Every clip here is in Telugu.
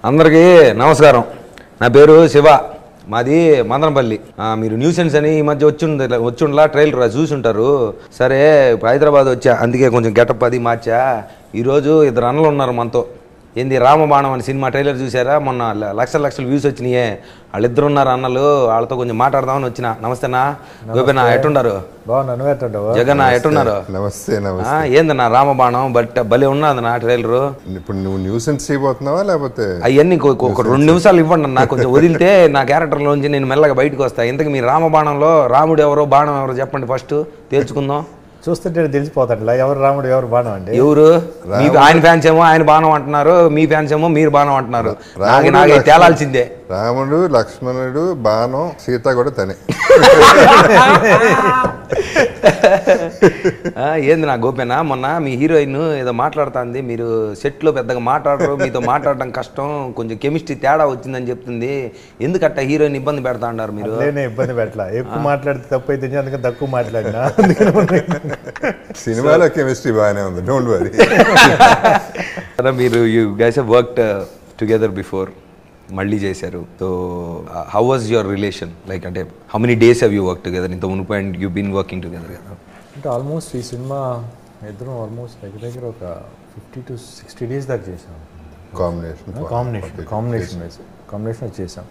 అందరికీ నమస్కారం. నా పేరు శివ, మాది మదనపల్లి. మీరు న్యూసెన్స్ అని ఈ మధ్య వచ్చుండలా ట్రైలర్ చూసుంటారు. సరే హైదరాబాద్ వచ్చా, అందుకే కొంచెం గెటప్ అది మార్చా. ఈరోజు ఇద్దరు అన్నలు ఉన్నారు మనతో. ఏంది రామబాణం అని సినిమా ట్రైలర్ చూసారా? మొన్న లక్షల వ్యూస్ వచ్చినాయే. వాళ్ళిద్దరు ఉన్నారు అన్నలు, వాళ్ళతో కొంచెం మాట్లాడదామని వచ్చిన. నమస్తేనా గోపినా, ఎట్టున్నారు? జగన్ ఎట్టున్నారు? ఏందన్నా రామబాణం బట్ భలే ఉన్నదన్నా ట్రైలరు. ఇప్పుడు నువ్వు న్యూసెన్స్ చేయబోతున్నావా లేకపోతే అవన్నీ ఒక 2 నిమిషాలు ఇవ్వండి నాకు కొంచెం వదిలితే నా క్యారెక్టర్లోంచి నేను మెల్లగా బయటకు వస్తాను. ఇంతకు మీ రామబాణంలో రాముడు ఎవరో బాణం ఎవరో చెప్పండి, ఫస్ట్ తేల్చుకుందాం. చూస్తుంటే తెలిసిపోతాడు ఎవరు రాముడు ఎవరు బాణం అంటే. ఎవరు ఆయన ఫ్యాన్స్ ఏమో ఆయన బాణం అంటున్నారు, మీ ఫ్యాన్స్ ఏమో మీరు బాణం అంటున్నారు. నాకు తేలాల్సిందే. రాముడు లక్ష్మణుడు బాణం, సీత కూడా తనే. ఏంది నా గోపేనా, మొన్న మీ హీరోయిన్ ఏదో మాట్లాడుతుంది, మీరు సెట్లో పెద్దగా మాట్లాడరు, మీతో మాట్లాడడం కష్టం, కొంచెం కెమిస్ట్రీ తేడా వచ్చిందని చెప్తుంది. ఎందుకట్ట హీరోయిన్ ఇబ్బంది పెడతా అన్నారు మీరు? ఇబ్బంది పెట్టలా, ఎక్కువ మాట్లాడితే తప్పు అయితే అందుకని తక్కువ మాట్లాడినా. సినిమాలో కెమిస్ట్రీ బాగానే ఉంది, డోంట్ వరీ. మీరు you guys have worked together before, మళ్ళీ చేశారు. So how was your relation? Like అంటే how many days have you work together ఇంత మునుపు and you been working together కదా? అంటే ఆల్మోస్ట్ ఈ సినిమా ఇద్దరం ఆల్మోస్ట్ దగ్గర ఒక 50 to 60 days దాకా చేసాం. కాంబినేషన్ చేసాం.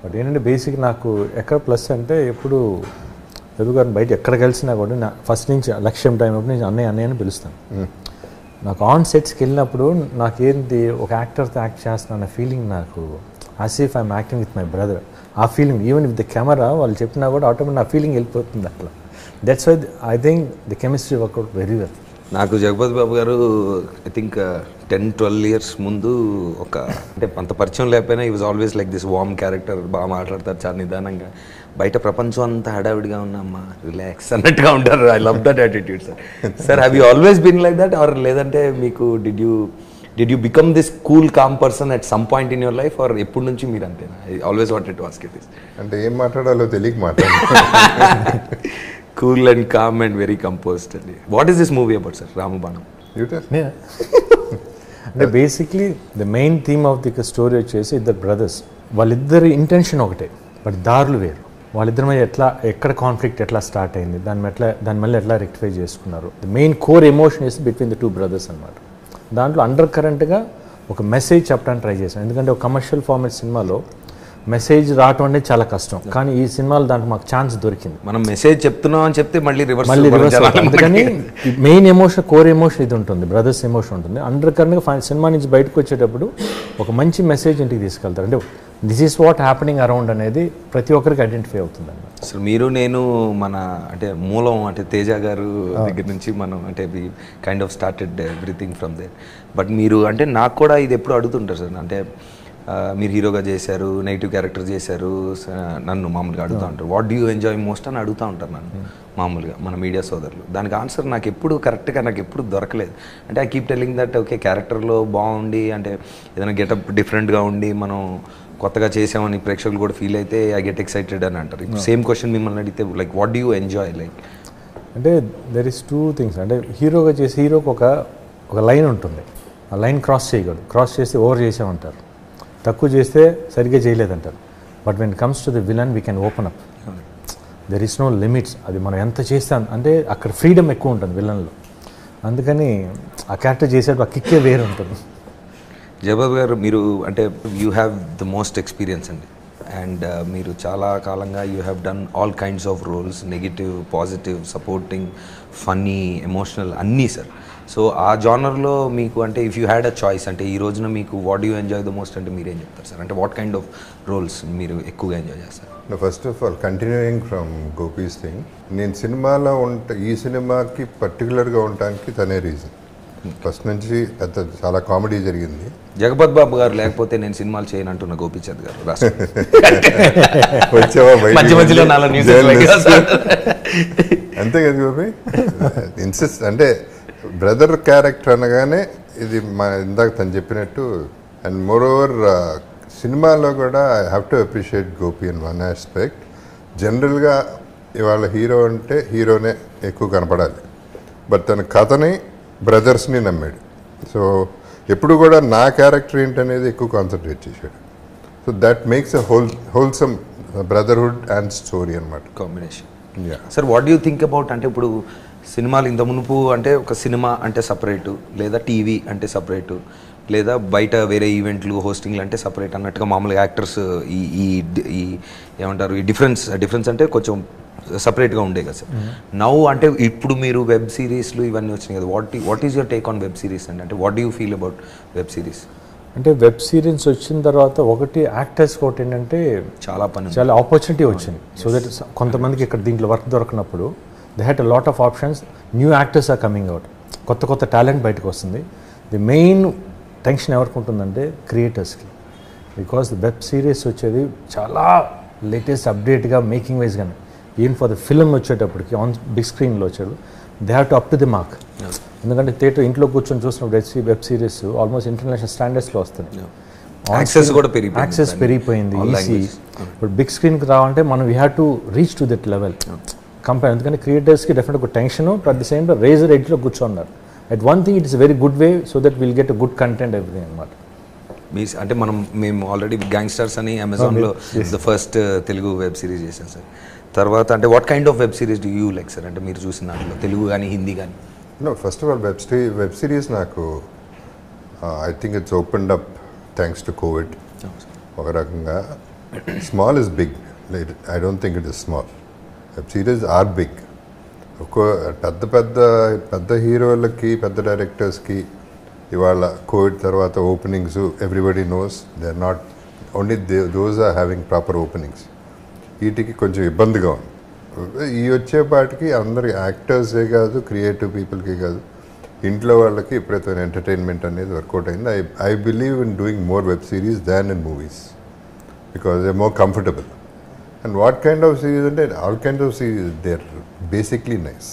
బట్ ఏంటంటే బేసిక్ నాకు ఎక్కడ ప్లస్ అంటే ఎప్పుడు రవి గారిని బయట ఎక్కడ కలిసినా కూడా నా ఫస్ట్ నుంచి లక్ష్యం టైం అప్పుడు నేను అన్నయ్య అని పిలుస్తాను. నాకు ఆన్ సెట్స్కి వెళ్ళినప్పుడు నాకేంటి ఒక యాక్టర్తో యాక్ట్ చేస్తున్న ఫీలింగ్, నాకు as if I'm acting with my brother, ఆ feeling even with the camera వాళ్ళు చెప్పినా కూడా ఆటోమేటిక్ నా ఫీలింగ్ వెళ్ళిపోతుంది అట్లా. That's why I think the chemistry work out very well. నాకు జగపతి బాబు గారు ఐ థింక్ 10-12 years ముందు ఒక అంటే అంత పరిచయం లేకపోయినా ఈ was always like this warm character, బాగా మాట్లాడతారు చాలా నిదానంగా. బయట ప్రపంచం అంతా హడావిడిగా ఉన్నమ్మా రిలాక్స్ అన్నట్టుగా ఉంటారు. I love that attitude sir. Sir have you always been like that or లేదంటే మీకు did you become this cool calm person at some point in your life or ఎప్పటి నుంచి మీరు అంతేనా? I always wanted to ask it this. అంటే ఏం మాట్లాడాలో తెలియక మాట్లాడాలి. Cool and calm and very composed అండి. What is this movie about sir Ramabanam? అంటే basically the main theme of the story వచ్చేసి ఇద్దరు బ్రదర్స్, వాళ్ళిద్దరి ఇంటెన్షన్ ఒకటే బట్ దారులు వేరు. వాళ్ళిద్దరి మీద ఎక్కడ కాన్ఫ్లిక్ట్ ఎట్లా స్టార్ట్ అయింది, దాని మళ్ళీ ఎట్లా రెక్టిఫై చేసుకున్నారు. The main core emotion is between the 2 brothers అనమాట. దాంట్లో అండర్ కరెంట్గా ఒక మెసేజ్ చెప్పడానికి ట్రై చేశాను. ఎందుకంటే ఒక కమర్షియల్ ఫార్మాట్ సినిమాలో మెసేజ్ రావటం అనేది చాలా కష్టం, కానీ ఈ సినిమాలో దాంట్లో మాకు ఛాన్స్ దొరికింది. మనం మెసేజ్ చెప్తున్నాం అని చెప్తే మళ్ళీ రివర్స్. అందుకని మెయిన్ ఎమోషన్, కోర్ ఎమోషన్ ఇది ఉంటుంది, బ్రదర్స్ ఎమోషన్ ఉంటుంది. అండర్ కరెంట్గా సినిమా నుంచి బయటకు వచ్చేటప్పుడు ఒక మంచి మెసేజ్ ఇంటికి తీసుకెళ్తారు. అంటే this is what happening around అనేది ప్రతి ఒక్కరికి ఐడెంటిఫై అవుతుంది అన్నమాట. అసలు మీరు నేను మన అంటే మూలం అంటే తేజ గారు దగ్గర నుంచి మనం అంటే we kind of started everything from there. But మీరు అంటే నాకు కూడా ఇది ఎప్పుడు అడుగుతుంటారు సార్, అంటే మీరు హీరోగా చేశారు, నెగిటివ్ క్యారెక్టర్ చేశారు, నన్ను మామూలుగా అడుగుతూ ఉంటారు what do you enjoy most అని అడుగుతూ ఉంటారు నన్ను మామూలుగా మన మీడియా సోదరులు. దానికి ఆన్సర్ నాకు ఎప్పుడు కరెక్ట్గా నాకు ఎప్పుడు దొరకలేదు. అంటే I keep telling that okay క్యారెక్టర్లో బాగుండి అంటే ఏదైనా గెటప్ డిఫరెంట్గా ఉండి మనం కొత్తగా చేసామని ప్రేక్షకులు కూడా ఫీల్ అయితే ఐ గెట్ ఎక్సైటెడ్ అని అంటారు. సేమ్ క్వశ్చన్ మిమ్మల్ని అడిగితే like what do you enjoy like? అంటే దెర్ ఇస్ 2 things. అంటే హీరోగా చేసి హీరోకి ఒక లైన్ ఉంటుంది, ఆ లైన్ క్రాస్ చేయగలడు. క్రాస్ చేస్తే ఓవర్ చేసామంటారు, తక్కువ చేస్తే సరిగ్గా చేయలేదంటారు. But when comes to the villain we can open up, there is no limits. అది మనం ఎంత చేస్తాం అంటే అక్కడ ఫ్రీడమ్ ఎక్కువ ఉంటుంది విలన్లో. అందుకని ఆ క్యారెక్టర్ చేసేటప్పుడు ఆ కిక్కే వేరు ఉంటుంది. జయబాబు గారు మీరు అంటే you have the most experience అండి, అండ్ మీరు చాలా కాలంగా you have done all kinds of roles, negative, positive, supporting, funny, emotional అన్నీ సార్. సో ఆ జానర్లో మీకు అంటే if you had a choice అంటే ఈ రోజున మీకు what you enjoy the most అంటే మీరేం చెప్తారు సార్? అంటే వాట్ కైండ్ ఆఫ్ రోల్స్ మీరు ఎక్కువగా ఎంజాయ్ చేస్తారు? First of all continuing from gopis thing, నేను సినిమాలో ఈ సినిమాకి పర్టికులర్గా ఉండటానికి తనే రీజన్. ఫస్ట్ నుంచి చాలా కామెడీ జరిగింది. జగపతి బాబు గారు లేకపోతే నేను సినిమాలు చేయను అంటున్న గోపీచంద్ గారు అంతే కదా గోపి? ఇన్సిస్ట్ అంటే బ్రదర్ క్యారెక్టర్ అనగానే ఇది ఇందాక తను చెప్పినట్టు. అండ్ మోర్ ఓవర్ సినిమాలో కూడా I have to appreciate Gopi in one aspect. జనరల్గా ఇవాళ హీరో అంటే హీరోనే ఎక్కువ కనపడాలి, బట్ తన కథని బ్రదర్స్ని నమ్మాడు. సో ఎప్పుడు కూడా నా క్యారెక్టర్ ఏంటనేది ఎక్కువ కాన్సన్ట్రేట్ చేశాడు. So that makes a wholesome brotherhood and story అనమాట. Combination. Sir what do you think about అంటే ఇప్పుడు సినిమాలు ఇంత మునుపు అంటే ఒక సినిమా అంటే సపరేటు, లేదా టీవీ అంటే సపరేటు, లేదా బయట వేరే ఈవెంట్లు హోస్టింగ్లు అంటే సపరేట్ అన్నట్టుగా మామూలుగా యాక్టర్స్ ఈ ఈ ఏమంటారు ఈ డిఫరెన్స్ అంటే కొంచెం సపరేట్గా ఉండే కదా సార్. నౌ అంటే ఇప్పుడు మీరు వెబ్ సిరీస్లు ఇవన్నీ వచ్చినాయి కదా, what is your take on web series అండి? అంటే what do you feel about web series? అంటే వెబ్ సిరీస్ వచ్చిన తర్వాత ఒకటి యాక్టర్స్ ఒకటి ఏంటంటే చాలా ఆపర్చునిటీ వచ్చింది. సో దట్ కొంతమందికి ఇక్కడ దీంట్లో వర్క్ దొరకనప్పుడు they had a lot of options. New actors are coming out, కొత్త టాలెంట్ బయటకు వస్తుంది. ది మెయిన్ టెన్షన్ ఎవరికి ఉంటుందంటే క్రియేటర్స్కి, బికాస్ వెబ్ సిరీస్ వచ్చేది చాలా లేటెస్ట్ అప్డేట్గా మేకింగ్ వైజ్ కానీ ఈవెన్ ఫర్ ద ఫిల్మ్ వచ్చేటప్పటికి ఆన్ బిగ్ స్క్రీన్లో వచ్చాడు they have to up to the mark. ఎందుకంటే థియేటర్ ఇంట్లో కూర్చొని చూసినప్పుడు వెబ్ సిరీస్ ఆల్మోస్ట్ ఇంటర్నేషనల్ స్టాండర్డ్స్లో వస్తుంది. యాక్సెస్ పెరిగిపోయింది ఈజీ. ఇప్పుడు బిగ్ స్క్రీన్కి రావాలంటే మనం we have to reach to that level compare. ఎందుకంటే క్రియేటర్స్కి డెఫినెట్ ఒక tension, at the same time razor ఎడ్జ్లో కూర్చోన్నారు. At one thing it's very good way so that will get a good content everything అనమాట. అంటే మేము ఆల్రెడీ గ్యాంగ్స్టర్స్ అని అమెజాన్లో the first Telugu web series చేశాను సార్. తర్వాత అంటే what kind of web series do you like sir? అంటే మీరు చూసిన దాంట్లో తెలుగు కానీ హిందీ కానీ. No, first of all web series నాకు I think it's opened up thanks to Covid. ఒక రకంగా small is big, I don't think it is small. Web series are big. పెద్ద హీరోలకి పెద్ద డైరెక్టర్స్కి ఇవాళ కోవిడ్ తర్వాత openings everybody knows they are not only those are having proper openings. వీటికి కొంచెం ఇబ్బందిగా ఉంది. ఈ వచ్చేపాటికి అందరి యాక్టర్సే కాదు, క్రియేటివ్ పీపుల్కి కాదు, ఇంట్లో వాళ్ళకి ఎప్పుడైతే ఎంటర్టైన్మెంట్ అనేది వర్కౌట్ అయింది. I believe in doing more web series than in movies because they more comfortable. And what kind of series అంటే all kind of series they are basically nice.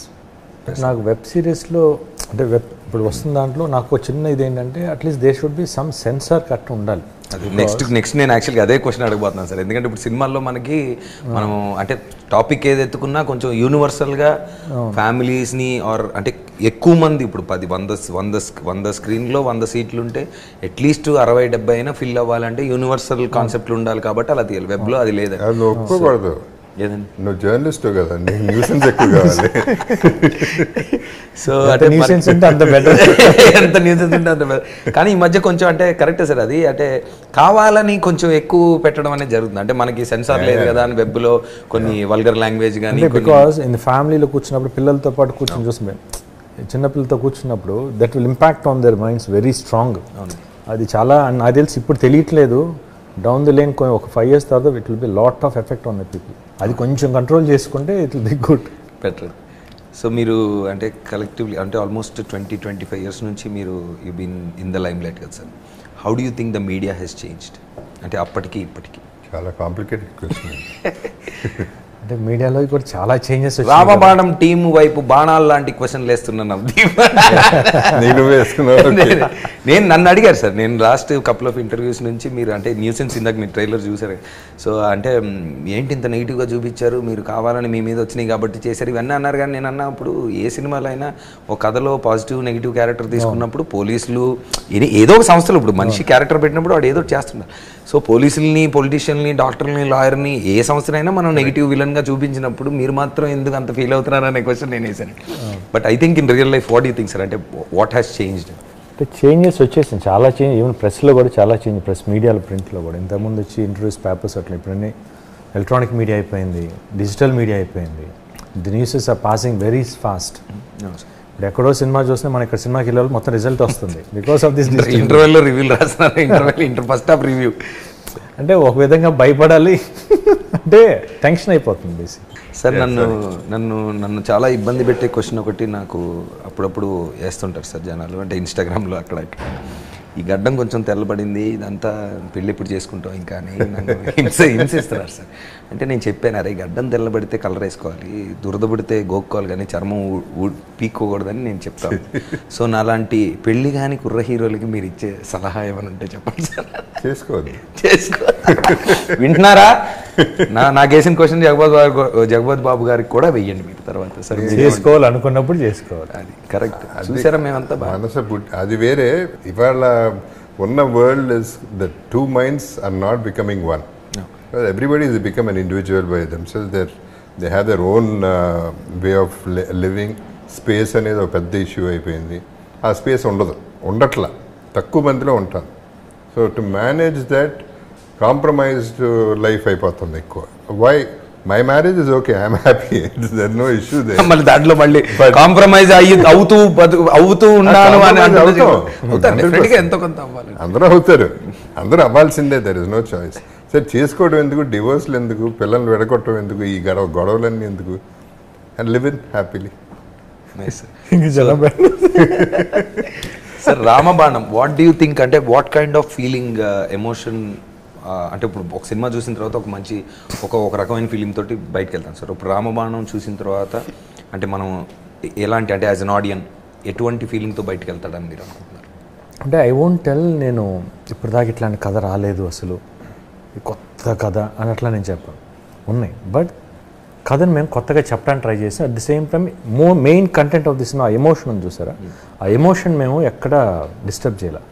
నాకు వెబ్ సిరీస్లో అంటే ఇప్పుడు వస్తున్న దాంట్లో నాకు చిన్న ఇది ఏంటంటే at least they should be some censor cut ఉండాలి. అది నెక్స్ట్ నేను యాక్చువల్గా అదే క్వశ్చన్ అడగబోతున్నాను సార్. ఎందుకంటే ఇప్పుడు సినిమాల్లో మనకి మనం అంటే టాపిక్ ఏది ఎత్తుకున్నా కొంచెం యూనివర్సల్గా ఫ్యామిలీస్ని ఆర్ అంటే ఎక్కువ మంది ఇప్పుడు 100 స్క్రీన్లో 100 సీట్లు ఉంటే అట్లీస్ట్ 60-70 అయినా ఫిల్ అవ్వాలంటే యూనివర్సల్ కాన్సెప్ట్లు ఉండాలి కాబట్టి అలా తీయాలి. వెబ్లో అది లేదు. ఒప్పుకోకూడదు. నువ్వు జర్నలిస్ట్ కదా, న్యూసెన్స్ ఎక్కువ కావాలి. సో అంటే న్యూసెన్స్ ఉంటే అంత బెటర్, ఎంత న్యూసెన్స్ ఉంటే అంత బెటర్. కానీ ఈ మధ్య కొంచెం అంటే కరెక్టే సార్, అది అంటే కావాలని కొంచెం ఎక్కువ పెట్టడం అనేది జరుగుతుంది. అంటే మనకి సెన్సార్ లేదు కదా అని వెబ్లో కొన్ని వల్గర్ లాంగ్వేజ్ కానీ. బికాస్ ఇన్ ఫ్యామిలీలో కూర్చున్నప్పుడు పిల్లలతో పాటు కూర్చొని చూస్తున్నాం, చిన్నపిల్లలతో కూర్చున్నప్పుడు that will impact on their minds very strong. అది చాలా నాకు తెలిసి ఇప్పుడు తెలియట్లేదు, డౌన్ ది లైన్ ఒక 5 years తర్వాత it will be lot of effect on the people. అది కొంచెం కంట్రోల్ చేసుకుంటే it will be good, better. So మీరు అంటే కలెక్టివ్లీ అంటే ఆల్మోస్ట్ 20-25 years నుంచి మీరు you been in the lime light కదా sir. How do you think the media has changed? అంటే అప్పటికి ఇప్పటికి చాలా కాంప్లికేటెడ్ క్వశ్చన్. అంటే మీడియాలో కూడా చాలా చేంజెస్. రామబాణం టీం వైపు బాణాలు లాంటి క్వశ్చన్లు వేస్తున్నాను. నేను నన్ను అడిగారు సార్, నేను లాస్ట్ కపుల్ ఆఫ్ ఇంటర్వ్యూస్ నుంచి మీరు అంటే న్యూసెన్స్ ఇందాక మీరు ట్రైలర్ చూసారు. సో అంటే ఏంటి ఇంత నెగిటివ్గా చూపించారు, మీరు కావాలని మీ మీద వచ్చినాయి కాబట్టి చేశారు ఇవన్నీ అన్నారు. కానీ నేను అన్నా ఇప్పుడు ఏ సినిమాలో అయినా ఒక కథలో పాజిటివ్ నెగిటివ్ క్యారెక్టర్ తీసుకున్నప్పుడు పోలీసులు ఏదో ఒక సంస్థలు ఇప్పుడు మనిషి క్యారెక్టర్ పెట్టినప్పుడు వాడు ఏదో చేస్తున్నారు. సో పోలీసుల్ని, పొలిటీషియన్ని, డాక్టర్ని, లాయర్ని ఏ సంస్థనైనా మనం నెగిటివ్ విలన్గా చూపించినప్పుడు మీరు మాత్రం ఎందుకు అంత ఫీల్ అవుతున్నారు అనే క్వశ్చన్ నేను వేసాను. But I think in real life what you think sir? అంటే వాట్ హ్యాస్ చేంజ్డ్? అంటే చేంజెస్ వచ్చేసింది, చాలా చేంజ్. ఈవెన్ ప్రెస్లో కూడా చాలా చేంజ్, ప్రెస్ మీడియాలో, ప్రింట్లో కూడా. ఇంతకుముందు వచ్చి ఇంటర్వ్యూస్, పేపర్స్ అట్లా, ఇప్పుడన్నీ ఎలక్ట్రానిక్ మీడియా అయిపోయింది, డిజిటల్ మీడియా అయిపోయింది. The newses are passing very fast. ఇప్పుడు ఎక్కడో సినిమా చూస్తే మన ఇక్కడ సినిమాకి వెళ్ళాలి మొత్తం రిజల్ట్ వస్తుంది బికాస్ ఆఫ్ దిస్. ఇంటర్వెల్లో రివ్యూలు రాస్తున్నారు, ఫస్ట్ హాఫ్ రివ్యూ. అంటే ఒక విధంగా భయపడాలి అంటే టెన్షన్ అయిపోతుంది బేసిక్. సార్ నన్ను చాలా ఇబ్బంది పెట్టే క్వశ్చన్ ఒకటి నాకు అప్పుడప్పుడు వేస్తుంటారు సార్ జనాలు, అంటే ఇన్స్టాగ్రామ్లో అక్కడ ఈ గడ్డం కొంచెం తెల్లబడింది, ఇదంతా పెళ్ళి ఇప్పుడు చేసుకుంటాం ఇంకా అని నన్ను హింసిస్తున్నారు సార్. అంటే నేను చెప్పాను, అరే గడ్డం తెల్లబడితే కలర్ వేసుకోవాలి, దురదబడితే గోక్కోవాలి, కానీ చర్మం పీక్కోకూడదని నేను చెప్తాను. సో నాలాంటి పెళ్ళి కానీ కుర్ర హీరోలకి మీరు ఇచ్చే సలహా ఏమైనా ఉంటే చెప్పండి సార్. చేసుకో. వింటున్నారా? నాకేసిన క్వశ్చన్ జగపతి బాబు గారికి కూడా వెయ్యండి మీరు తర్వాత. సరే చేసుకోవాలనుకున్నప్పుడు చేసుకోవాలి, అది కరెక్ట్. చూసారా మేమంతా మనసు అది వేరే. ఇవాళ ఉన్న world is the two minds are not becoming one. Everybody is become an individual by themselves. They have their own way of living. Space అనేది ఒక పెద్ద ఇష్యూ అయిపోయింది. ఆ స్పేస్ ఉండట్లా, తక్కువ మందిలో ఉంటాను. So to manage that compromised life అయిపోతుంది ఎక్కువ. Why my marriage is okay, I'm happy, there no issue దే. మళ్ళీ దాంట్లో మళ్ళీ కాంప్రమైజ్ అవుతూ ఉన్నాను అని ఎంతో కొంత అవ్వాలి. అందరూ అవుతారు, అందరూ అవ్వాల్సిందే. There is no choice. సరే చేసుకోవడం ఎందుకు, డివోర్స్లు ఎందుకు, పిల్లల్ని విడగొట్టడం ఎందుకు, ఈ గొడవలన్నీ ఎందుకు, and live in happily. Sir Ramabanam, what do you think, అంటే what kind of feeling, emotion, అంటే ఇప్పుడు ఒక సినిమా చూసిన తర్వాత ఒక మంచి ఒక రకమైన ఫీలింగ్ తోటి బయటకు వెళ్తాం సార్. ఇప్పుడు రామబాణం చూసిన తర్వాత అంటే మనం ఎలాంటి, అంటే యాజ్ అన్ ఆడియన్ ఎటువంటి ఫీలింగ్తో బయటకు వెళ్తాడని మీరు అనుకుంటున్నారు? అంటే ఐ వోంట్ టెల్, నేను ఇప్పుడు దాకా ఇట్లాంటి కథ రాలేదు అసలు, కొత్త కథ అని అట్లా నేను చెప్పాను. ఉన్నాయి, బట్ కథను మేము కొత్తగా చెప్పడానికి ట్రై చేసాం. At the same time main content of the cinema emotion ఉంది చూసారా, ఆ ఎమోషన్ మేము ఎక్కడ డిస్టర్బ్ చేయాలి.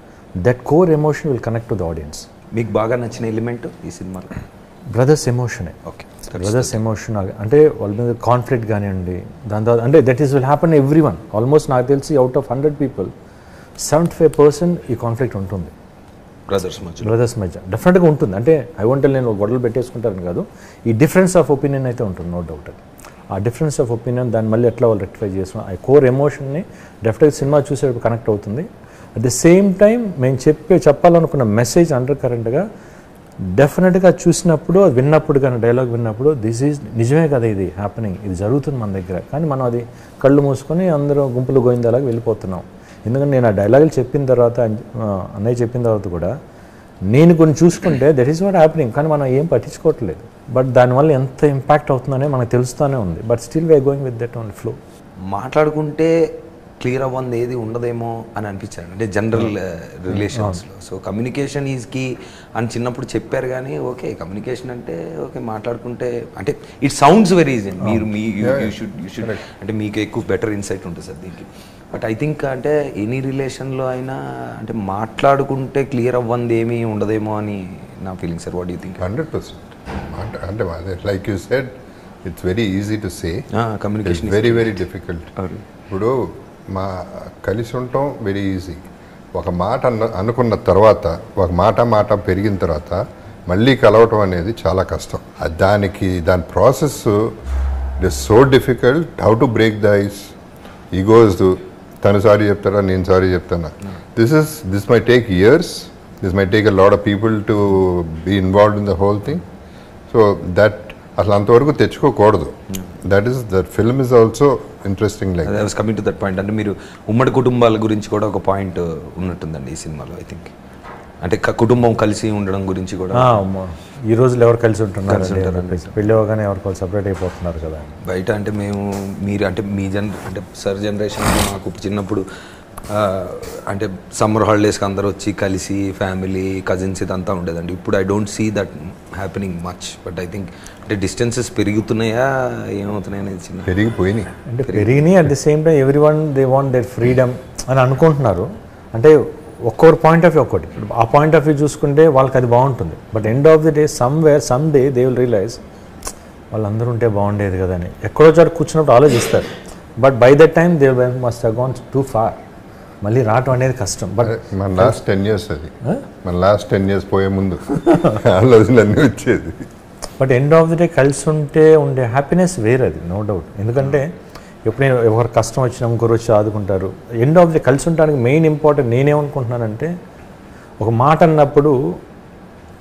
That core emotion will connect to the audience. మీకు బాగా నచ్చిన ఎలిమెంట్ ఈ సినిమాలో? బ్రదర్స్ ఎమోషనే. ఓకే, బ్రదర్స్ ఎమోషన్ అంటే వాళ్ళ మీద కాన్ఫ్లిక్ట్ కానివ్వండి, దాని తర్వాత అంటే that is will happen every one. Almost నాకు తెలిసి అవుట్ ఆఫ్ 100 people 75% ఈ కాన్ఫ్లిక్ట్ ఉంటుంది బ్రదర్స్ మధ్య. డెఫినెట్గా ఉంటుంది. అంటే ఐ వాంట్ నేను గొడవలు పెట్టేసుకుంటారని కాదు, ఈ డిఫరెన్స్ ఆఫ్ ఒపీనియన్ అయితే ఉంటుంది, నో డౌట్. ఆ డిఫరెన్స్ ఆఫ్ ఒపీనియన్ దాన్ని మళ్ళీ ఎట్లా వాళ్ళు రెక్టిఫై చేస్తున్నాం, ఆ కోర్ ఎమోషన్ని డెఫినెట్గా సినిమా చూసేటప్పుడు కనెక్ట్ అవుతుంది. అట్ ది సేమ్ టైం మేము చెప్పాలనుకున్న మెసేజ్ అండర్ కరెంట్గా డెఫినెట్గా చూసినప్పుడు, విన్నప్పుడు, కానీ డైలాగ్ విన్నప్పుడు దిస్ ఈజ్ నిజమే కదా, ఇది హ్యాపెనింగ్, ఇది జరుగుతుంది మన దగ్గర, కానీ మనం అది కళ్ళు మూసుకొని అందరూ గుంపులు గోయిందేలాగా వెళ్ళిపోతున్నాం. ఎందుకంటే నేను ఆ డైలాగులు చెప్పిన తర్వాత, అన్నయ్య చెప్పిన తర్వాత కూడా నేను కొన్ని చూసుకుంటే దట్ ఈస్ వాట్ హ్యాపెనింగ్, కానీ మనం ఏం పట్టించుకోవట్లేదు. బట్ దానివల్ల ఎంత ఇంపాక్ట్ అవుతుందనే మనకు తెలుస్తూనే ఉంది. But still we are going with that own flow. మాట్లాడుకుంటే క్లియర్ అవ్వంది ఏది ఉండదేమో అని అనిపించాను, అంటే జనరల్ రిలేషన్స్లో. సో కమ్యూనికేషన్ ఈజ్ కీ అని చిన్నప్పుడు చెప్పారు, కానీ ఓకే కమ్యూనికేషన్ అంటే ఓకే మాట్లాడుకుంటే, అంటే ఇట్ సౌండ్స్ వెరీ ఈజీ. మీరు యూ షుడ్ అంటే మీకు ఎక్కువ బెటర్ ఇన్సైట్ ఉంటుంది సార్ దీనికి. బట్ ఐ థింక్ అంటే ఎనీ రిలేషన్లో అయినా అంటే మాట్లాడుకుంటే క్లియర్ అవ్వంది ఏమీ ఉండదేమో అని నా feeling sir. What you think? 100%. అంటే like you said, it's very easy to say, communication very very difficult. ఇప్పుడు కలిసి ఉండటం వెరీ ఈజీ. ఒక మాట అనుకున్న తర్వాత, ఒక మాట పెరిగిన తర్వాత మళ్ళీ కలవటం అనేది చాలా కష్టం. దాని process it is so difficult. How to break the ice, egos, తను సారీ చెప్తారా, నేను సారీ చెప్తానా, this may take years, this may take a lot of people to be involved in the whole thing. So that అసలు అంతవరకు తెచ్చుకోకూడదు. That is that film is also interesting. Like I was coming to that point. అంటే మీరు ఉమ్మడి కుటుంబాల గురించి కూడా ఒక పాయింట్ ఉన్నట్టుందండి ఈ సినిమాలో. ఐ థింక్ అంటే కుటుంబం కలిసి ఉండడం గురించి కూడా. ఈ రోజులు ఎవరు కలిసి ఉంటున్నారు, పెళ్ళి అవగానే ఎవరు సపరేట్ అయిపోతున్నారు కదా బయట. అంటే మీరు అంటే మీ అంటే సర్ జనరేషన్ మాకు చిన్నప్పుడు అంటే సమ్మర్ హాలిడేస్కి అందరూ వచ్చి కలిసి ఫ్యామిలీ కజిన్స్ ఇదంతా ఉండేదండి. ఇప్పుడు I don't see that happening much. But I think అంటే డిస్టెన్సెస్ పెరుగుతున్నాయా ఏమవుతున్నాయి అనేది చిన్న పెరిగిపోయినాయి. అంటే పెరిగినాయి. At the same time everyone they want their freedom అని అనుకుంటున్నారు. అంటే ఒక్కొక్క పాయింట్ ఆఫ్ వ్యూ ఒక్కటి, ఆ పాయింట్ ఆఫ్ వ్యూ చూసుకుంటే వాళ్ళకి అది బాగుంటుంది. But end of the day some day they will realise వాళ్ళందరూ ఉంటే బాగుండేది కదా అని ఎక్కడో చోట కూర్చున్నప్పుడు ఆలోచిస్తారు. But by that time they must have gone too far. మళ్ళీ రావటం అనేది కష్టం. బట్ మన లాస్ట్ 10 years అది, మన లాస్ట్ 10 years పోయే ముందు ఆలోచనలన్నీ వచ్చేది. But end of the day కలిసి ఉండే హ్యాపీనెస్ వేరే, అది నో డౌట్. ఎందుకంటే ఎప్పుడైనా ఎవరు కష్టం వచ్చినా ఇంకొకరు వచ్చి ఆదుకుంటారు. ఎండ్ ఆఫ్ ది కలిసి ఉండడానికి మెయిన్ ఇంపార్టెంట్ నేనేమనుకుంటున్నానంటే, ఒక మాట అన్నప్పుడు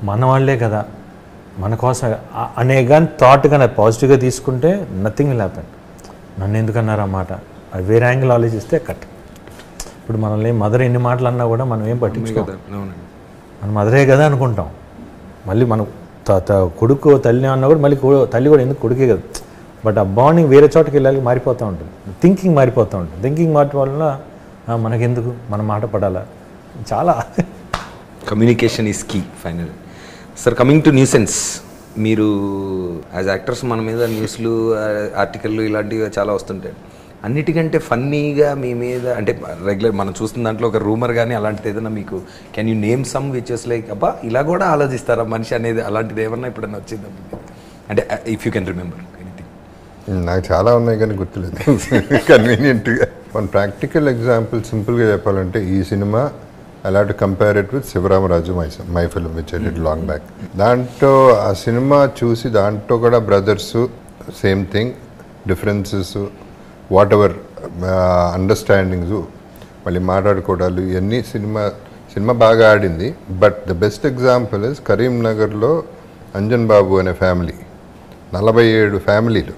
మన వాళ్ళే కదా మన కోసం అనే కానీ థాట్ కానీ పాజిటివ్గా తీసుకుంటే నథింగ్ విల్ హ్యాపెన్. నన్ను ఎందుకన్నారు ఆ మాట, అది వేరే యాంగిల్ ఆలోచిస్తే కట్. ఇప్పుడు మనల్ని మదర్ ఎన్ని మాటలు అన్నా కూడా మనం ఏం పట్టించుకోం, మన మదరే కదా అనుకుంటాం. మళ్ళీ మనం కొడుకు తల్లి అన్నా కూడా మళ్ళీ తల్లి కూడా ఎందుకు కొడుకే కదా. బట్ ఆ బాండింగ్ వేరే చోటకి వెళ్ళాలి మారిపోతూ ఉంటుంది, థింకింగ్ మారిపోతూ ఉంటుంది. థింకింగ్ మార్చడం వల్ల మనకెందుకు మన మాట పడాలా, చాలా communication is key final. Sir coming to nuisance, మీరు యాజ్ యాక్టర్స్ మన మీద న్యూస్లు ఆర్టికల్లు ఇలాంటివి చాలా వస్తుంటాయి. అన్నిటికంటే ఫన్నీగా మీ మీద అంటే రెగ్యులర్ మనం చూస్తున్న దాంట్లో ఒక రూమర్ కానీ అలాంటిది ఏదైనా మీకు can you name some witches like అబ్బా ఇలా కూడా ఆలోచిస్తారా మనిషి అనేది, అలాంటిది ఏమన్నా ఇప్పుడన్నా వచ్చిందా అంటే if you can remember anything? నాకు చాలా ఉన్నాయి కానీ గుర్తులేదు కన్వీనియంట్గా. వన్ ప్రాక్టికల్ ఎగ్జాంపుల్ సింపుల్గా చెప్పాలంటే ఈ cinema I have to compare it with Sivaramaraju my film which I did long back. దాంట్లో ఆ సినిమా చూసి దాంట్లో కూడా brothers same thing, differences what ever understandings మళ్ళీ మాట్లాడుకోవడాలు ఇవన్నీ సినిమా బాగా ఆడింది. But the best example is కరీంనగర్లో అంజన్ బాబు అనే ఫ్యామిలీ 47 ఫ్యామిలీలు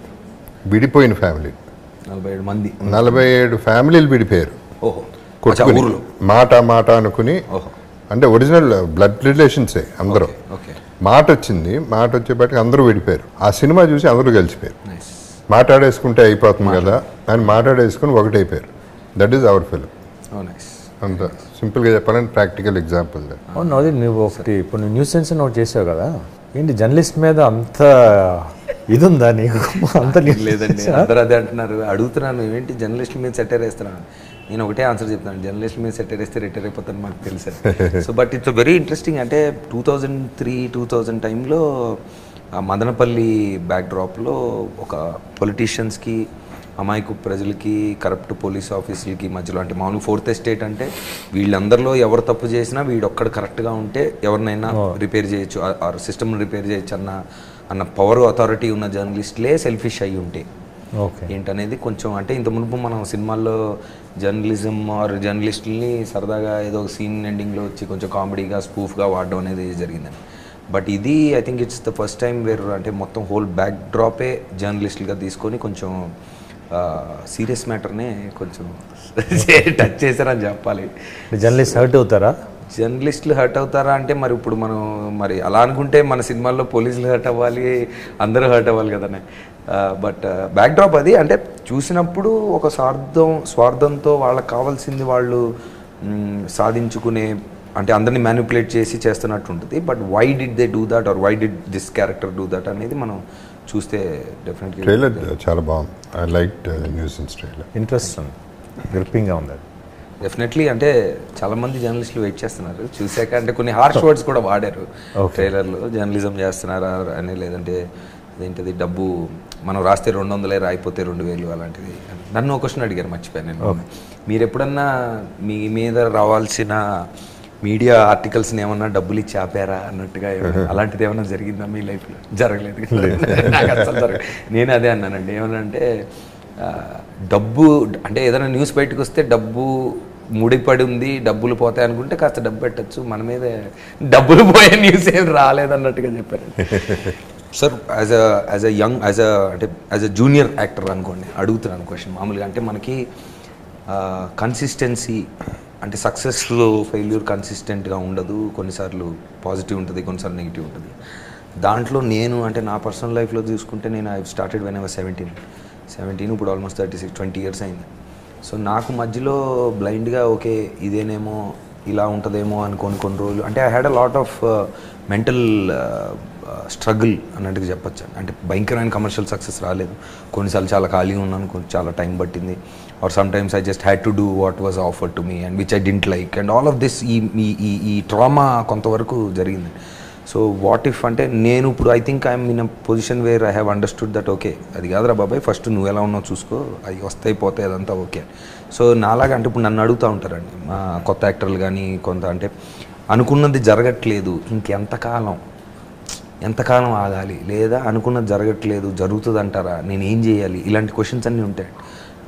విడిపోయిన ఫ్యామిలీలు, 47 ఫ్యామిలీలు విడిపోయారు కొట్టుకుని మాట అనుకుని. అంటే ఒరిజినల్ బ్లడ్ రిలేషన్సే అందరూ. మాట వచ్చేపటికి అందరూ విడిపోయారు. ఆ సినిమా చూసి అందరూ కలిసిపోయారు. మాట్లాడేసుకుంటే అయిపోతుంది కదా అని మాట్లాడేసుకుని ఒకటైపోయారు. That is our film. అంత సింపుల్గా చెప్పాలంటే ప్రాక్టికల్ ఎగ్జాంపుల్. అవును, అది నువ్వు ఒకటి ఇప్పుడు నువ్వు న్యూస్ సెన్స్ నోట్ చేసావు కదా, ఏంటి జర్నలిస్ట్ మీద అంత ఇది ఉందా నీకు? అంత లేదండి, అందరూ అదే అంటున్నారు. అడుగుతున్నాను ఏంటి జర్నలిస్టుల మీద సెటైర్ వేస్తున్నాను. నేను ఒకటే ఆన్సర్ చెప్తాను, జర్నలిస్టుల మీద సెటైర్ వేస్తే రిటైర్ అయిపోతాను మాకు తెలుసు. So but it's very interesting. అంటే 2003-2000 టైంలో మదనపల్లి బ్యాక్డ్రాప్లో ఒక పొలిటీషియన్స్కి, అమాయకు ప్రజలకి, కరప్ట్ పోలీస్ ఆఫీసులకి మధ్యలో, అంటే మామూలు ఫోర్త్ ఎస్టేట్ అంటే వీళ్ళందరిలో ఎవరు తప్పు చేసినా వీడొక్కడు కరెక్ట్గా ఉంటే ఎవరినైనా రిపేర్ చేయొచ్చు, ఆ సిస్టమ్ని రిపేర్ చేయొచ్చు అన్న పవర్ అథారిటీ ఉన్న జర్నలిస్టులే సెల్ఫిష్ అయ్యి ఉంటే ఏంటనేది కొంచెం, అంటే ఇంత మునుపు మనం సినిమాల్లో జర్నలిజం ఆర్ జర్నలిస్టుల్ని సరదాగా ఏదో ఒక సీన్ ఎండింగ్లో వచ్చి కొంచెం కామెడీగా స్పూఫ్గా వాడడం అనేది జరిగిందని. బట్ ఇది I think it's the first time where అంటే మొత్తం హోల్ బ్యాక్ డ్రాపే జర్నలిస్టులుగా తీసుకొని కొంచెం సీరియస్ మ్యాటర్నే కొంచెం టచ్ చేశారని చెప్పాలి. జర్నలిస్ట్ హర్ట్ అవుతారా? జర్నలిస్టులు హర్ట్ అవుతారా అంటే మరి ఇప్పుడు మనం మరి అలా అనుకుంటే మన సినిమాల్లో పోలీసులు హర్ట్ అవ్వాలి, అందరూ హర్ట్ అవ్వాలి కదనే. బట్ బ్యాక్డ్రాప్ అది అంటే చూసినప్పుడు ఒక స్వార్థంతో వాళ్ళకి కావాల్సింది వాళ్ళు సాధించుకునే, అంటే అందరినీ మ్యానిపులేట్ చేసి చేస్తున్నట్టు ఉంటుంది. But why did they do that or why did this character do that అనేది మనం చూస్తే డెఫినెట్లీ. ట్రైలర్ చాలా బాగుంది. I like news trailer. Interesting, గ్రిప్పింగ్గా ఉంది. డెఫినెట్లీ అంటే చాలామంది జర్నలిస్టులు వెయిట్ చేస్తున్నారు చూసాక. అంటే కొన్ని హార్ష్ వర్డ్స్ కూడా వాడారు ట్రైలర్లో, జర్నలిజం చేస్తున్నారా అని, లేదంటే అదేంటిది డబ్బు మనం రాస్తే 200 రాయిపోతే 2000 అలాంటిది. నన్ను ఒక క్వశ్చన్ అడిగారు, మర్చిపోయాను నేను. మీరు ఎప్పుడన్నా మీ మీద రావాల్సిన మీడియా ఆర్టికల్స్ని ఏమన్నా డబ్బులు ఇచ్చి ఆపారా అన్నట్టుగా అలాంటిది ఏమన్నా జరిగిందా మీ లైఫ్లో? జరగలేదు. నాకు అసలు జరగలేదు. నేను అదే అన్నానండి, ఏమనంటే డబ్బు అంటే ఏదైనా న్యూస్ బయటకు వస్తే డబ్బు ముడిపడి ఉంది, డబ్బులు పోతాయి అనుకుంటే కాస్త డబ్బు పెట్టచ్చు, మన మీద డబ్బులు పోయే న్యూస్ ఏం రాలేదన్నట్టుగా చెప్పారు. Sir as a junior actor అనుకోండి, అడుగుతున్నాను క్వశ్చన్ మామూలుగా. అంటే మనకి కన్సిస్టెన్సీ అంటే సక్సెస్లో ఫెయిల్యూర్ కన్సిస్టెంట్గా ఉండదు, కొన్నిసార్లు పాజిటివ్ ఉంటుంది, కొన్నిసార్లు నెగిటివ్ ఉంటుంది. దాంట్లో నేను అంటే నా పర్సనల్ లైఫ్లో చూసుకుంటే నేను I started when I was 17, ఇప్పుడు ఆల్మోస్ట్ 20 years అయింది. సో నాకు మధ్యలో బ్లైండ్గా ఓకే ఇదేనేమో ఇలా ఉంటుందేమో అనుకోని కొన్ని రోజులు అంటే I had a lot of mental struggle అన్నట్టుగా చెప్పచ్చు. అంటే భయంకరమైన కమర్షియల్ సక్సెస్ రాలేదు, కొన్నిసార్లు చాలా ఖాళీగా ఉన్నాను, చాలా టైం పట్టింది. Or sometimes I just had to do what was offer to me and which I didn't like and all of this. ఈ ట్రామా కొంతవరకు జరిగింది. సో వాట్ ఇఫ్ అంటే నేను ఇప్పుడు I think I'm in a position where I have understood that okay అది కాదురా బాబాయ్, ఫస్ట్ నువ్వు ఎలా ఉన్నావు చూసుకో, అవి వస్తాయి పోతాయి అదంతా ఓకే. సో నాలాగా అంటే ఇప్పుడు నన్ను అడుగుతూ ఉంటారండి మా కొత్త యాక్టర్లు కానీ కొంత, అంటే అనుకున్నది జరగట్లేదు ఎంతకాలం ఆగాలి, లేదా అనుకున్నది జరగట్లేదు జరుగుతుంది అంటారా, నేను ఏం చేయాలి, ఇలాంటి క్వశ్చన్స్ అన్నీ ఉంటాయి.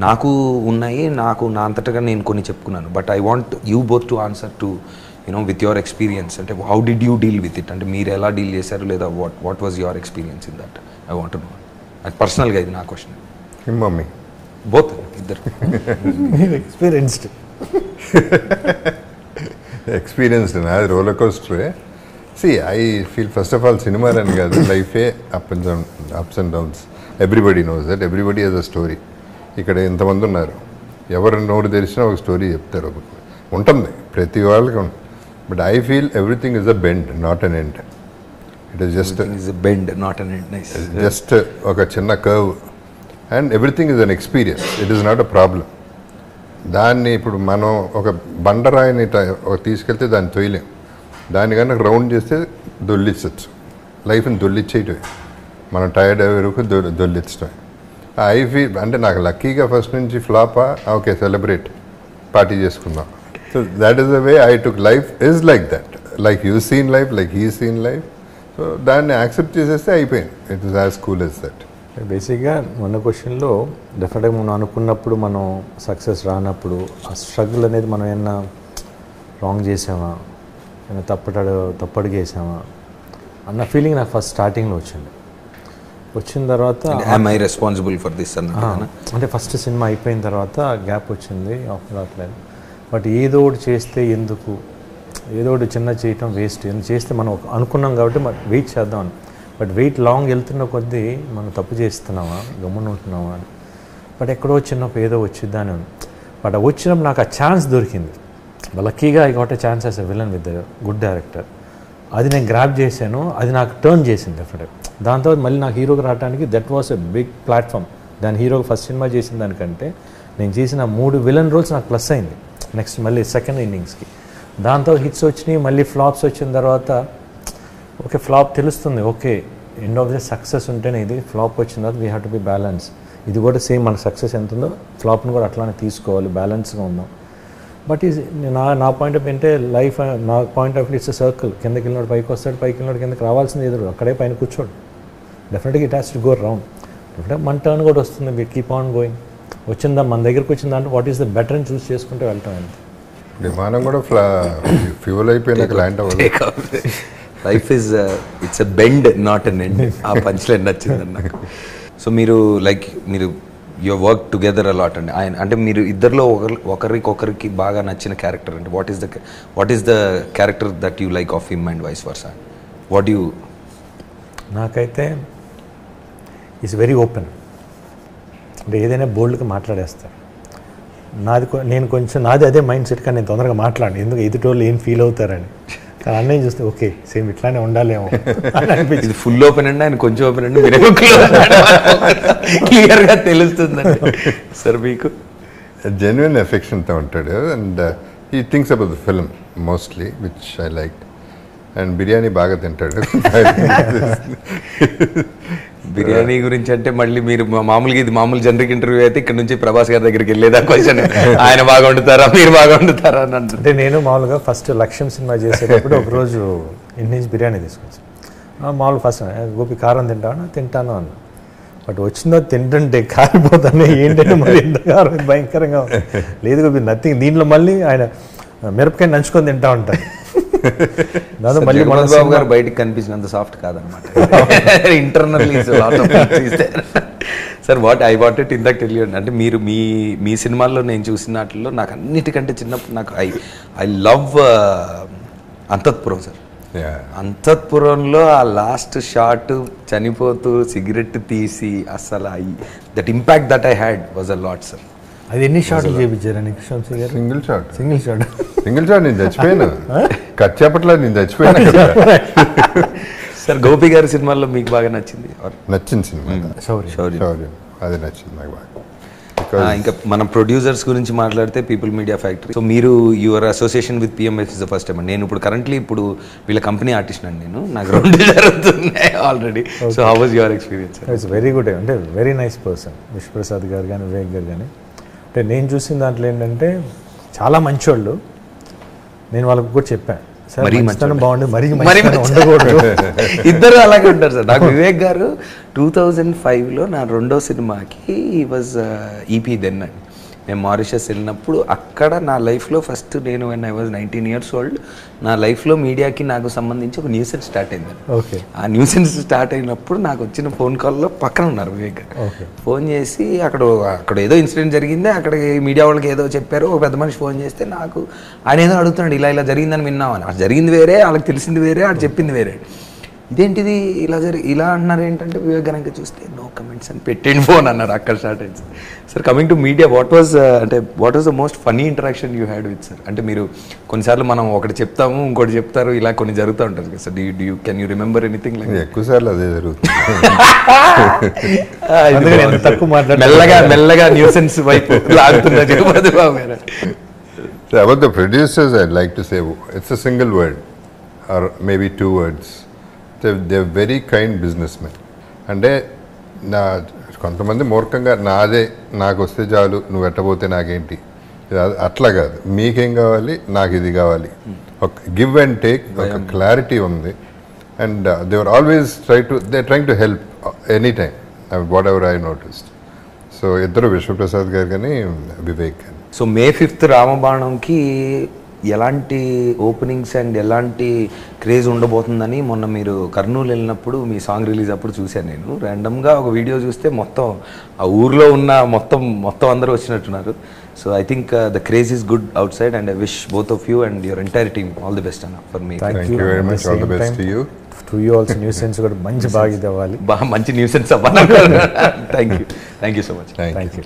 నాకు ఉన్నాయి, నా అంతటగా నేను కొన్ని చెప్పుకున్నాను. But I want you both to answer to with your experience. అంటే how did you deal with it, అంటే మీరు ఎలా డీల్ చేశారు, లేదా what was your experience in that? I want know. అది పర్సనల్గా ఇది నా క్వశ్చన్. మమ్మీ బోత్ ఇద్దరు ఎక్స్పీరియన్స్డ్ నాది రోలర్ కోస్టరే. I feel first of all సినిమాలని కాదు, లైఫే ups and downs. Everybody knows that, everybody has a story. ఇక్కడ ఎంతమంది ఉన్నారు, ఎవరు నోరు తెరిచినా ఒక స్టోరీ చెప్తారు, ఉంటుంది ప్రతి వాళ్ళకి. But I feel everything is a bend, not an end. It is just bend not an end. Nice. Just ఒక చిన్న curve and everything is an experience. It is not a problem. దాన్ని ఇప్పుడు మనం ఒక బండరాయిని తీసుకెళ్తే దాన్ని తొయ్యలేం. దాన్ని కనుక రౌండ్ చేస్తే దొల్లించవచ్చు. లైఫ్ని దొల్లిచ్చేయటమే, మనం టైర్డ్ అయ్యే వరకు దొల్లించటమే. ఐ ఫీల్ అంటే నాకు లక్కీగా ఫస్ట్ నుంచి ఫ్లాపా, ఓకే సెలబ్రేట్, పార్టీ చేసుకుందాం. So that is the way I took life is like that. Like you seen life, like he seen life. So దాన్ని యాక్సెప్ట్ చేసేస్తే అయిపోయింది. It is as cool as that. బేసిక్గా మన క్వశ్చన్లో డెఫినెట్గా మనం అనుకున్నప్పుడు మనం సక్సెస్ రానప్పుడు ఆ స్ట్రగుల్ అనేది మనం ఏమన్నా రాంగ్ చేసామా, ఏమైనా తప్పడు చేసామా అన్న ఫీలింగ్ నాకు ఫస్ట్ స్టార్టింగ్లో వచ్చిన తర్వాత am I responsible for this అన్న. అంటే ఫస్ట్ సినిమా అయిపోయిన తర్వాత గ్యాప్ వచ్చింది, ఆఫర్ రావట్లేదు. బట్ ఏదో ఒకటి చేస్తే ఎందుకు, ఏదో ఒకటి చిన్న చేయటం వేస్ట్, ఎందుకు చేస్తే మనం అనుకున్నాం కాబట్టి మనం వెయిట్ చేద్దామని. బట్ వెయిట్ లాంగ్ వెళ్తున్న కొద్దీ మనం తప్పు చేస్తున్నామా, గమ్మున ఉంటున్నామా అని. బట్ ఎక్కడో చిన్నప్పుడు ఏదో వచ్చిద్దాని ఉంది. బట్ వచ్చినప్పుడు నాకు ఆ ఛాన్స్ దొరికింది. లక్కీగా I got a chance as a villain with good director. అది నేను గ్రాప్ చేశాను, అది నాకు టర్న్ చేసింది డెఫినెట్గా. దాని తర్వాత మళ్ళీ నాకు హీరోకి రావడానికి that was a big platform. దాని హీరోకి ఫస్ట్ సినిమా చేసిన దానికంటే నేను చేసిన 3 విలన్ రోల్స్ నాకు ప్లస్ అయింది నెక్స్ట్ మళ్ళీ సెకండ్ ఇన్నింగ్స్కి. దాంతో హిట్స్ వచ్చినాయి, మళ్ళీ ఫ్లాప్స్ వచ్చిన తర్వాత ఓకే ఫ్లాప్ తెలుస్తుంది, okay end of the success ఉంటేనే ఇది. ఫ్లాప్ వచ్చిన తర్వాత we have to be balance. ఇది కూడా సేమ్ మన సక్సెస్ ఎంత ఉందో ఫ్లాప్ని కూడా అట్లానే తీసుకోవాలి, బ్యాలెన్స్గా ఉందాం. బట్ ఈజ్ నా పాయింట్ ఆఫ్ అంటే లైఫ్, నా పాయింట్ ఆఫ్ ఇట్స్ సర్కిల్. కిందకి వెళ్ళినోడు పైకి వస్తాడు, పైకి వెళ్ళినోడు కిందకి రావాల్సింది ఎదురు, అక్కడే పైన కూర్చోడు. డెఫినెట్గా it has to go round. డెఫినెట్గా మన టర్న్ కూడా వస్తుంది, వి కీప్ ఆన్ గోయింగ్. వచ్చిందా మన దగ్గరికి వచ్చిన దాంట్లో వాట్ ఈస్ ద బెటర్ అని చూస్ చేసుకుంటూ వెళ్తాం అంతే. విమానం కూడా ఫ్యూల్ అయిపోయినాక ల్యాండ్ అవ్వదు. Life is it's a bend not an end. ఆ పంచ్లైన్ నచ్చింది నాకు. సో మీరు యువర్ వర్క్ టుగెదర్ అలాట్ అండి. అంటే మీరు ఇద్దరిలో ఒకరికొకరికి బాగా నచ్చిన క్యారెక్టర్ అంటే what is the character that you like of him and vice versa? What you? నాకైతే ఈజ్ వెరీ ఓపెన్. అంటే ఏదైనా బోల్డ్గా మాట్లాడేస్తాను. నాది అదే మైండ్ సెట్, కానీ నేను తొందరగా మాట్లాడను, ఎందుకు ఎదుటోళ్ళు ఏం ఫీల్ అవుతారని. కానీ అన్నయ్య చూస్తే ఓకే సేమ్ ఇట్లానే ఉండాలేమో అని అనిపించింది. ఇది ఫుల్ ఓపెన్ అండి, ఆయన కొంచెం ఓపెన్ అండి, మీరే క్లియర్గా తెలుస్తుందండి. సార్ మీకు జెన్యున్ ఎఫెక్షన్తో ఉంటాడు and he thinks about the film mostly which I like. And biryani బాగా తింటాడు. బిర్యానీ గురించి అంటే మళ్ళీ మీరు మామూలుగా ఇది మామూలు జనరిక్ ఇంటర్వ్యూ అయితే ఇక్కడ నుంచి ప్రభాస్ గారి దగ్గరికి వెళ్ళేదా క్వశ్చన్, ఆయన బాగా వండుతారా మీరు బాగా వండుతారా అని అంటే నేను మామూలుగా ఫస్ట్ లక్ష్యం సినిమా చేసేటప్పుడు ఒకరోజు ఇంటి బిర్యానీ తీసుకొచ్చాను. మామూలు ఫస్ట్ గోపి కారం తింటాను అన్న. బట్ వచ్చిందో తింటుంటే కారిపోతాను, ఏంటంటే మరి ఎంత కారం భయంకరంగా లేదు గోపి నథింగ్. దీంట్లో మళ్ళీ ఆయన మిరపకాయ నంచుకొని తింటా ఉంటారు. మళ్ళీ బాబు గారు బయటకు కనిపించినంత సాఫ్ట్ కాదనమాట. Internally sir I want it ఇందాక తెలియండి. అంటే మీరు మీ సినిమాల్లో నేను చూసిన వాటిల్లో నాకు అన్నిటికంటే చిన్నప్పుడు నాకు ఐ లవ్ అంతఃపురం సార్. అంతఃపురంలో ఆ లాస్ట్ షాట్ చనిపోతూ సిగరెట్ తీసి అసలు that impact that I had was a lot sir. అది ఎన్ని షాట్లు చేయించారని? సింగిల్ షాట్ నేను చచ్చిపోయాను. కట్ చేపట్లా నేను చచ్చిపోయాను. సార్ గోపి గారి సినిమాల్లో మీకు బాగా నచ్చింది సినిమా శౌర్యం. అది నచ్చింది నాకు బాగా. ఇంకా మనం ప్రొడ్యూసర్స్ గురించి మాట్లాడితే పీపుల్ మీడియా ఫ్యాక్టరీ. సో మీరు your association with PMF is the first time. నేను ఇప్పుడు కరెంట్లీ వీళ్ళ కంపెనీ ఆర్టిస్ట్ అండి. నాకు 2 జరుగుతున్నాయి already. So how was your experience? It's very good. అంటే వెరీ నైస్ పర్సన్ విశ్వప్రసాద్ గారు కానీ వివేక్ గారు కానీ. అంటే నేను చూసిన దాంట్లో ఏంటంటే చాలా మంచోళ్ళు. నేను వాళ్ళకి కూడా చెప్పాను సార్ మంచితనం బాగుంది, మరీ ఉండకూడదు. ఇద్దరు అలాగే ఉంటారు సార్. నాకు వివేక్ గారు 2005లో నా 2వ సినిమాకి వాజ్ ఈపీ దెన్ అండి. మేము మారిషస్ వెళ్ళినప్పుడు అక్కడ నా లైఫ్లో ఫస్ట్ నేను when I was 19 years old నా లైఫ్లో మీడియాకి నాకు సంబంధించి ఒక న్యూసెన్స్ స్టార్ట్ అయింది. ఓకే. ఆ న్యూసెన్స్ స్టార్ట్ అయినప్పుడు నాకు వచ్చిన ఫోన్ కాల్లో పక్కన ఉన్నారు వివేక్ గారు. ఫోన్ చేసి అక్కడ ఏదో ఇన్సిడెంట్ జరిగింది, అక్కడ మీడియా వాళ్ళకి ఏదో చెప్పారు. ఒక పెద్ద మనిషి ఫోన్ చేస్తే నాకు ఆయన ఏదో అడుగుతున్నాడు, ఇలా జరిగిందని విన్నామని. అది జరిగింది వేరే, వాళ్ళకి తెలిసింది వేరే, అది చెప్పింది వేరే. ఇదేంటిది ఇలా అన్నారు ఏంటంటే వివేకానంద చూస్తే నో కమెంట్స్ అని పెట్టండి ఫోన్ అన్నారు, అక్కడ స్టార్ట్ అయింది sir. Coming to media, what was the most funny interaction you had with sir? అంటే మీరు కొన్నిసార్లు మనం ఒకటి చెప్తాము ఇంకోటి చెప్తారు, ఇలా కొన్ని జరుగుతూ ఉంటుంది కదా sir. Can you remember anything like? ఎక్కువసార్లు అదే జరుగుతుంది. తక్కువ మాట్లాడు, మెల్లగా న్యూసెన్స్ వైపు లాగుతున్నా జగపతి బాబు గారు. So about the producers, I'd like to say it's a single word or maybe 2 words. They're very kind businessmen. అంటే నా కొంతమంది మూర్ఖంగా నాదే నాకు వస్తే చాలు, నువ్వు ఎట్టబోతే నాకేంటి, అట్లా కాదు. మీకేం కావాలి, నాకు ఇది కావాలి, ఒక గివ్ అండ్ టేక్, ఒక క్లారిటీ ఉంది. And they were always trying to help any time, whatever I noticed. So ఇద్దరు విశ్వప్రసాద్ గారు కానీ వివేక్ గారు. సో మే 5th రామబాణంకి ఎలాంటి ఓపెనింగ్స్ అండ్ ఎలాంటి క్రేజ్ ఉండబోతుందని మొన్న మీరు కర్నూలు వెళ్ళినప్పుడు మీ సాంగ్ రిలీజ్ అప్పుడు చూశాను నేను. ర్యాండమ్గా ఒక వీడియో చూస్తే మొత్తం ఆ ఊర్లో ఉన్న మొత్తం అందరూ వచ్చినట్టున్నారు. So I think the craze is good outside and I wish both of you and your entire team all the best అన్న for me. Thank you very much. All the best to you. To you also nuisance కూడా మంచి బాగా ఇది అవ్వాలి. మంచి న్యూసెన్స్ అవ్వాలి. Thank you so much. Thank you.